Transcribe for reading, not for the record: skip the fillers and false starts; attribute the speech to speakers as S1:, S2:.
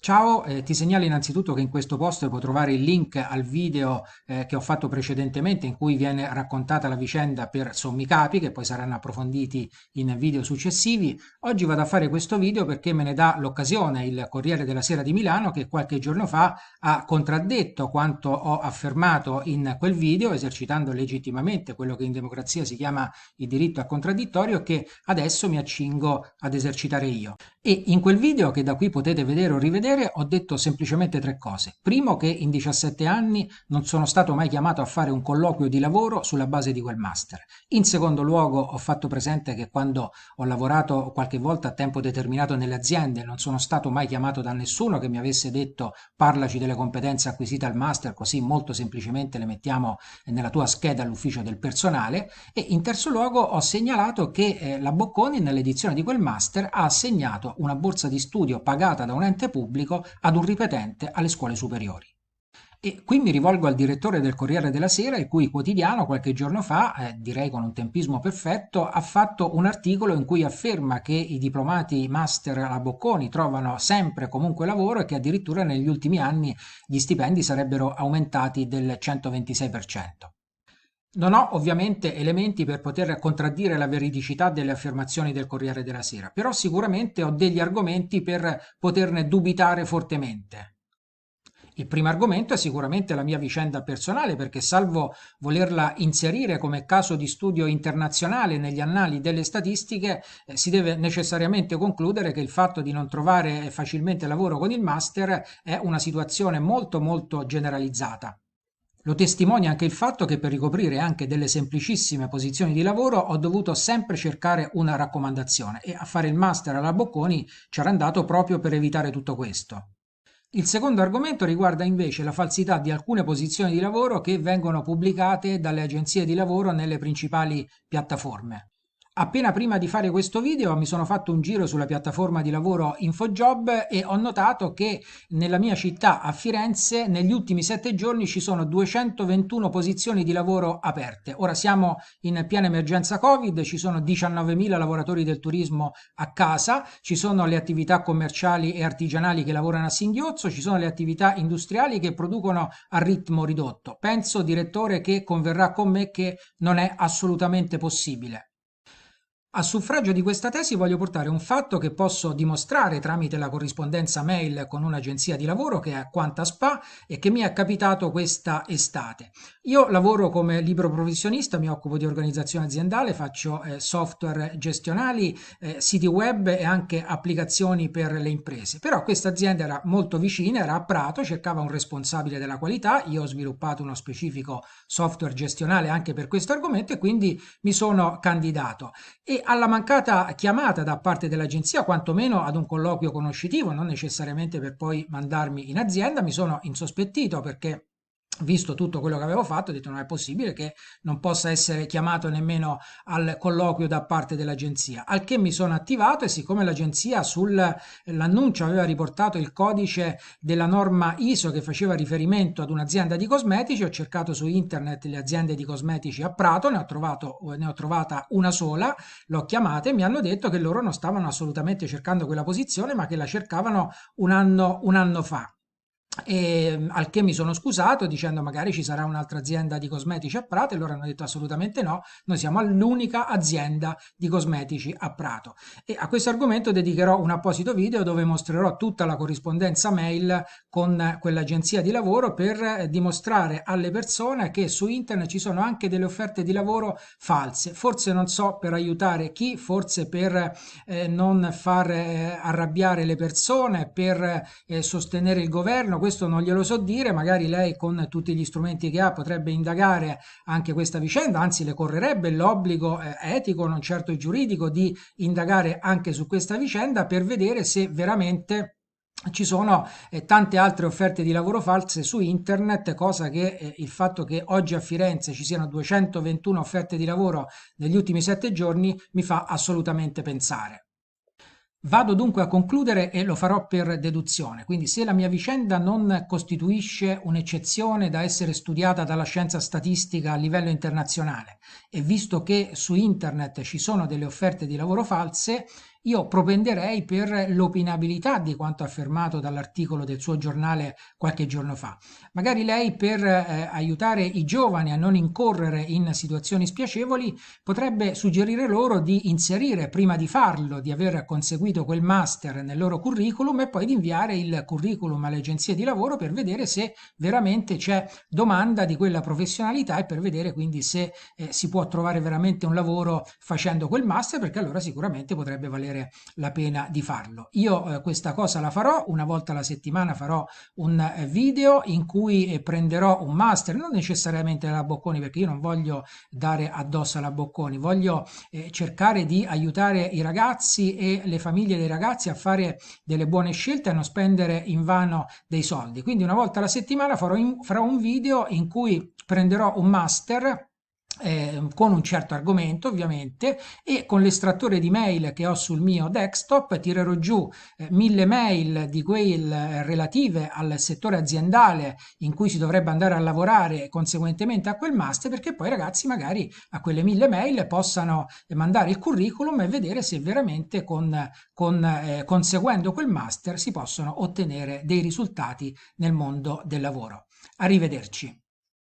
S1: Ciao, ti segnalo innanzitutto che in questo post puoi trovare il link al video che ho fatto precedentemente in cui viene raccontata la vicenda per sommi capi che poi saranno approfonditi in video successivi. Oggi vado a fare questo video perché me ne dà l'occasione il Corriere della Sera di Milano che qualche giorno fa ha contraddetto quanto ho affermato in quel video, esercitando legittimamente quello che in democrazia si chiama il diritto al contraddittorio, che adesso mi accingo ad esercitare io. E in quel video, che da qui potete vedere o rivedere, ho detto semplicemente tre cose. Primo, che in 17 anni non sono stato mai chiamato a fare un colloquio di lavoro sulla base di quel master. In secondo luogo, ho fatto presente che quando ho lavorato qualche volta a tempo determinato nelle aziende non sono stato mai chiamato da nessuno che mi avesse detto parlaci delle competenze acquisite al master, così molto semplicemente le mettiamo nella tua scheda all'ufficio del personale. E in terzo luogo ho segnalato che la Bocconi nell'edizione di quel master ha assegnato una borsa di studio pagata da un ente pubblico ad un ripetente alle scuole superiori. E qui mi rivolgo al direttore del Corriere della Sera, il cui quotidiano qualche giorno fa, direi con un tempismo perfetto, ha fatto un articolo in cui afferma che i diplomati master alla Bocconi trovano sempre comunque lavoro e che addirittura negli ultimi anni gli stipendi sarebbero aumentati del 126%. Non ho ovviamente elementi per poter contraddire la veridicità delle affermazioni del Corriere della Sera, però sicuramente ho degli argomenti per poterne dubitare fortemente. Il primo argomento è sicuramente la mia vicenda personale, perché salvo volerla inserire come caso di studio internazionale negli annali delle statistiche, si deve necessariamente concludere che il fatto di non trovare facilmente lavoro con il master è una situazione molto molto generalizzata. Lo testimonia anche il fatto che per ricoprire anche delle semplicissime posizioni di lavoro ho dovuto sempre cercare una raccomandazione e a fare il master alla Bocconi c'era andato proprio per evitare tutto questo. Il secondo argomento riguarda invece la falsità di alcune posizioni di lavoro che vengono pubblicate dalle agenzie di lavoro nelle principali piattaforme. Appena prima di fare questo video mi sono fatto un giro sulla piattaforma di lavoro InfoJob e ho notato che nella mia città, a Firenze, negli ultimi 7 giorni ci sono 221 posizioni di lavoro aperte. Ora siamo in piena emergenza Covid, ci sono 19.000 lavoratori del turismo a casa, ci sono le attività commerciali e artigianali che lavorano a singhiozzo, ci sono le attività industriali che producono a ritmo ridotto. Penso, direttore, che converrà con me che non è assolutamente possibile. A suffragio di questa tesi voglio portare un fatto che posso dimostrare tramite la corrispondenza mail con un'agenzia di lavoro che è QuantaSpa e che mi è capitato questa estate. Io lavoro come libero professionista, mi occupo di organizzazione aziendale, faccio software gestionali, siti web e anche applicazioni per le imprese. Però questa azienda era molto vicina, era a Prato, cercava un responsabile della qualità, io ho sviluppato uno specifico software gestionale anche per questo argomento e quindi mi sono candidato. E alla mancata chiamata da parte dell'agenzia, quantomeno ad un colloquio conoscitivo, non necessariamente per poi mandarmi in azienda, mi sono insospettito perché, visto tutto quello che avevo fatto, ho detto non è possibile che non possa essere chiamato nemmeno al colloquio da parte dell'agenzia. Al che mi sono attivato e siccome l'agenzia sull'annuncio aveva riportato il codice della norma ISO che faceva riferimento ad un'azienda di cosmetici, ho cercato su internet le aziende di cosmetici a Prato, ne ho trovata una sola, l'ho chiamata e mi hanno detto che loro non stavano assolutamente cercando quella posizione, ma che la cercavano un anno fa. E, al che mi sono scusato dicendo magari ci sarà un'altra azienda di cosmetici a Prato e loro hanno detto assolutamente no, noi siamo l'unica azienda di cosmetici a Prato. E a questo argomento dedicherò un apposito video dove mostrerò tutta la corrispondenza mail con quell'agenzia di lavoro per dimostrare alle persone che su internet ci sono anche delle offerte di lavoro false, forse non so per aiutare chi, forse per non far arrabbiare le persone, per sostenere il governo, questo non glielo so dire, magari lei con tutti gli strumenti che ha potrebbe indagare anche questa vicenda, anzi le correrebbe l'obbligo etico, non certo giuridico, di indagare anche su questa vicenda per vedere se veramente ci sono tante altre offerte di lavoro false su internet, cosa che il fatto che oggi a Firenze ci siano 221 offerte di lavoro negli ultimi 7 giorni mi fa assolutamente pensare. Vado dunque a concludere e lo farò per deduzione, quindi se la mia vicenda non costituisce un'eccezione da essere studiata dalla scienza statistica a livello internazionale e visto che su internet ci sono delle offerte di lavoro false, io propenderei per l'opinabilità di quanto affermato dall'articolo del suo giornale qualche giorno fa. Magari lei per aiutare i giovani a non incorrere in situazioni spiacevoli potrebbe suggerire loro di inserire prima di farlo, di aver conseguito quel master nel loro curriculum e poi di inviare il curriculum alle agenzie di lavoro per vedere se veramente c'è domanda di quella professionalità e per vedere quindi se si può trovare veramente un lavoro facendo quel master, perché allora sicuramente potrebbe valere la pena di farlo. Io questa cosa la farò una volta alla settimana, farò un video in cui prenderò un master, non necessariamente alla Bocconi, perché io non voglio dare addosso alla Bocconi, voglio cercare di aiutare i ragazzi e le famiglie dei ragazzi a fare delle buone scelte, a non spendere invano dei soldi. Quindi una volta alla settimana farò un video in cui prenderò un master con un certo argomento ovviamente, e con l'estrattore di mail che ho sul mio desktop tirerò giù 1000 mail di quelle relative al settore aziendale in cui si dovrebbe andare a lavorare conseguentemente a quel master, perché poi i ragazzi magari a quelle 1000 mail possano mandare il curriculum e vedere se veramente conseguendo quel master si possono ottenere dei risultati nel mondo del lavoro. Arrivederci.